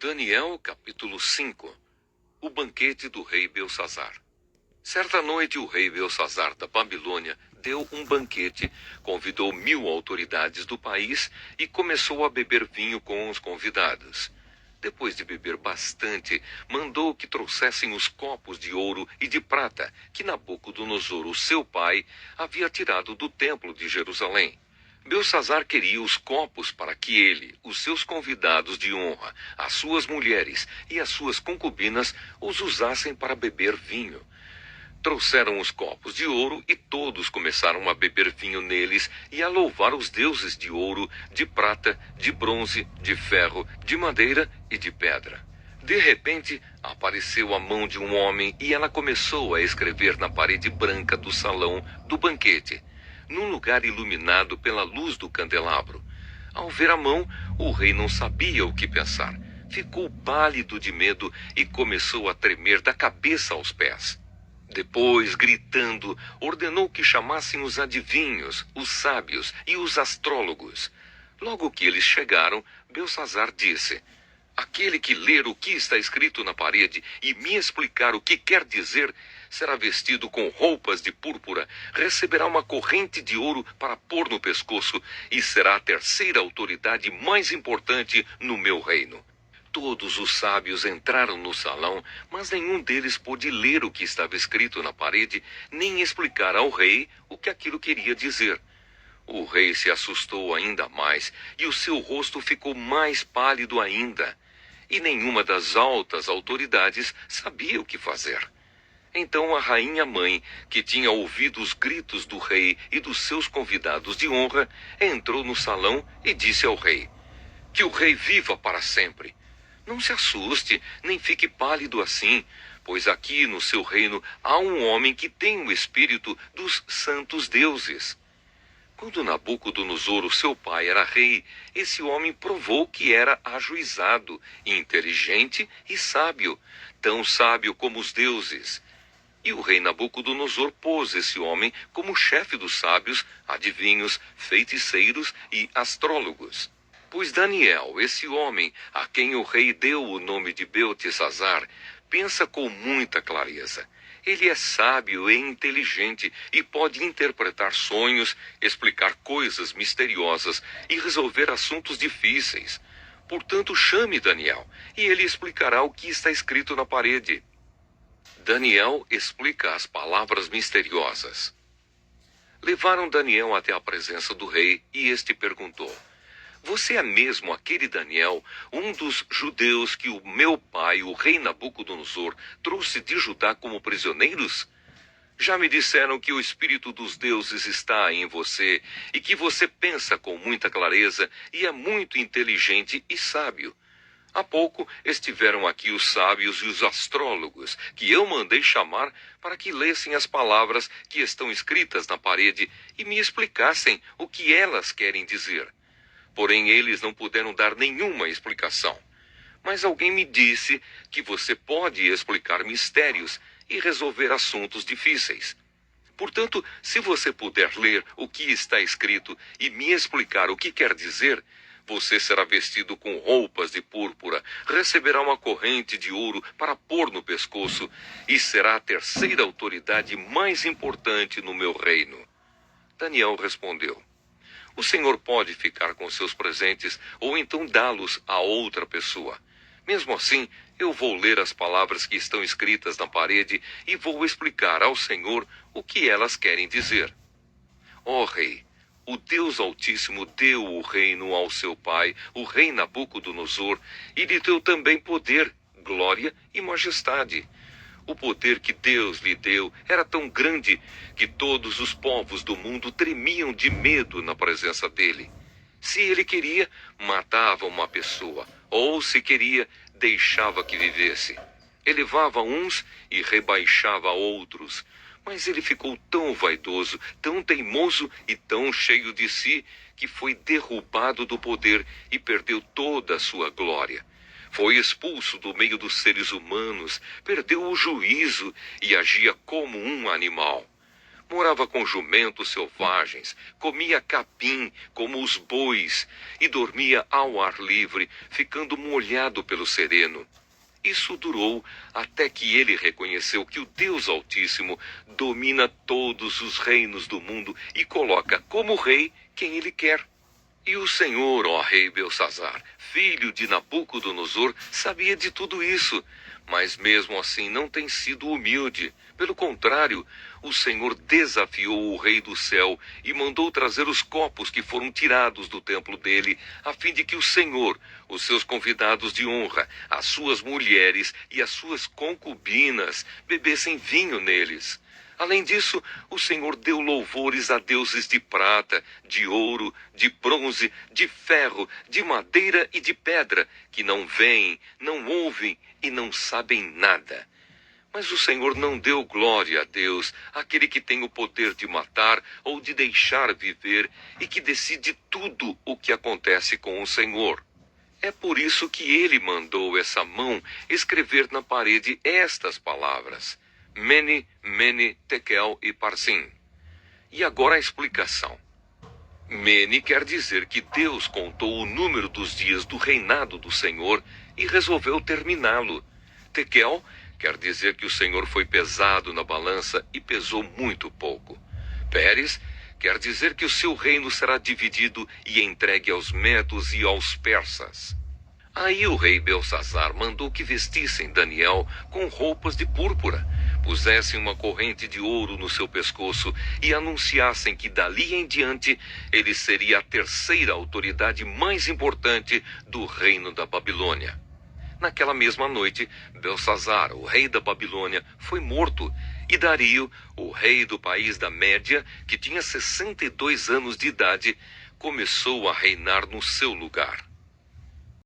Daniel, capítulo 5. O banquete do rei Belsazar. Certa noite o rei Belsazar da Babilônia deu um banquete, convidou 1000 autoridades do país e começou a beber vinho com os convidados. Depois de beber bastante, mandou que trouxessem os copos de ouro e de prata que Nabucodonosor, o seu pai, havia tirado do templo de Jerusalém. Belsazar queria os copos para que ele, os seus convidados de honra, as suas mulheres e as suas concubinas os usassem para beber vinho. Trouxeram os copos de ouro e todos começaram a beber vinho neles e a louvar os deuses de ouro, de prata, de bronze, de ferro, de madeira e de pedra. De repente, apareceu a mão de um homem e ela começou a escrever na parede branca do salão do banquete, num lugar iluminado pela luz do candelabro. Ao ver a mão, o rei não sabia o que pensar. Ficou pálido de medo e começou a tremer da cabeça aos pés. Depois, gritando, ordenou que chamassem os adivinhos, os sábios e os astrólogos. Logo que eles chegaram, Belsazar disse: aquele que ler o que está escrito na parede e me explicar o que quer dizer, será vestido com roupas de púrpura, receberá uma corrente de ouro para pôr no pescoço e será a terceira autoridade mais importante no meu reino. Todos os sábios entraram no salão, mas nenhum deles pôde ler o que estava escrito na parede, nem explicar ao rei o que aquilo queria dizer. O rei se assustou ainda mais, e o seu rosto ficou mais pálido ainda. E nenhuma das altas autoridades sabia o que fazer. Então a rainha mãe, que tinha ouvido os gritos do rei e dos seus convidados de honra, entrou no salão e disse ao rei: que o rei viva para sempre. Não se assuste, nem fique pálido assim, pois aqui no seu reino há um homem que tem o espírito dos santos deuses. Quando Nabucodonosor, o seu pai, era rei, esse homem provou que era ajuizado, inteligente e sábio, tão sábio como os deuses. E o rei Nabucodonosor pôs esse homem como chefe dos sábios, adivinhos, feiticeiros e astrólogos. Pois Daniel, esse homem, a quem o rei deu o nome de Beltesazar, pensa com muita clareza. Ele é sábio e inteligente e pode interpretar sonhos, explicar coisas misteriosas e resolver assuntos difíceis. Portanto, chame Daniel, e ele explicará o que está escrito na parede. Daniel explica as palavras misteriosas. Levaram Daniel até a presença do rei, e este perguntou: você é mesmo aquele Daniel, um dos judeus que o meu pai, o rei Nabucodonosor, trouxe de Judá como prisioneiros? Já me disseram que o espírito dos deuses está em você e que você pensa com muita clareza e é muito inteligente e sábio. Há pouco estiveram aqui os sábios e os astrólogos, que eu mandei chamar para que lessem as palavras que estão escritas na parede e me explicassem o que elas querem dizer. Porém, eles não puderam dar nenhuma explicação. Mas alguém me disse que você pode explicar mistérios e resolver assuntos difíceis. Portanto, se você puder ler o que está escrito e me explicar o que quer dizer, você será vestido com roupas de púrpura, receberá uma corrente de ouro para pôr no pescoço e será a terceira autoridade mais importante no meu reino. Daniel respondeu: o Senhor pode ficar com seus presentes ou então dá-los a outra pessoa. Mesmo assim, eu vou ler as palavras que estão escritas na parede e vou explicar ao Senhor o que elas querem dizer. Ó rei, o Deus Altíssimo deu o reino ao seu pai, o rei Nabucodonosor, e lhe deu também poder, glória e majestade. O poder que Deus lhe deu era tão grande que todos os povos do mundo tremiam de medo na presença dele. Se ele queria, matava uma pessoa, ou se queria, deixava que vivesse. Elevava uns e rebaixava outros. Mas ele ficou tão vaidoso, tão teimoso e tão cheio de si, que foi derrubado do poder e perdeu toda a sua glória. Foi expulso do meio dos seres humanos, perdeu o juízo e agia como um animal. Morava com jumentos selvagens, comia capim como os bois e dormia ao ar livre, ficando molhado pelo sereno. Isso durou até que ele reconheceu que o Deus Altíssimo domina todos os reinos do mundo e coloca como rei quem ele quer. E o Senhor, ó rei Belsazzar, filho de Nabucodonosor, sabia de tudo isso, mas mesmo assim não tem sido humilde. Pelo contrário, o Senhor desafiou o rei do céu e mandou trazer os copos que foram tirados do templo dele, a fim de que o Senhor, os seus convidados de honra, as suas mulheres e as suas concubinas bebessem vinho neles. Além disso, o Senhor deu louvores a deuses de prata, de ouro, de bronze, de ferro, de madeira e de pedra, que não veem, não ouvem e não sabem nada. Mas o Senhor não deu glória a Deus, aquele que tem o poder de matar ou de deixar viver e que decide tudo o que acontece com o Senhor. É por isso que ele mandou essa mão escrever na parede estas palavras: Mene, Mene, Tekel e Parsim. E agora a explicação. Mene quer dizer que Deus contou o número dos dias do reinado do Senhor e resolveu terminá-lo. Tekel quer dizer que o Senhor foi pesado na balança e pesou muito pouco. Pérez quer dizer que o seu reino será dividido e entregue aos medos e aos persas. Aí o rei Belsazzar mandou que vestissem Daniel com roupas de púrpura, pusessem uma corrente de ouro no seu pescoço e anunciassem que dali em diante ele seria a terceira autoridade mais importante do reino da Babilônia. Naquela mesma noite, Belsazzar, o rei da Babilônia, foi morto, e Dario, o rei do país da Média, que tinha 62 anos de idade, começou a reinar no seu lugar.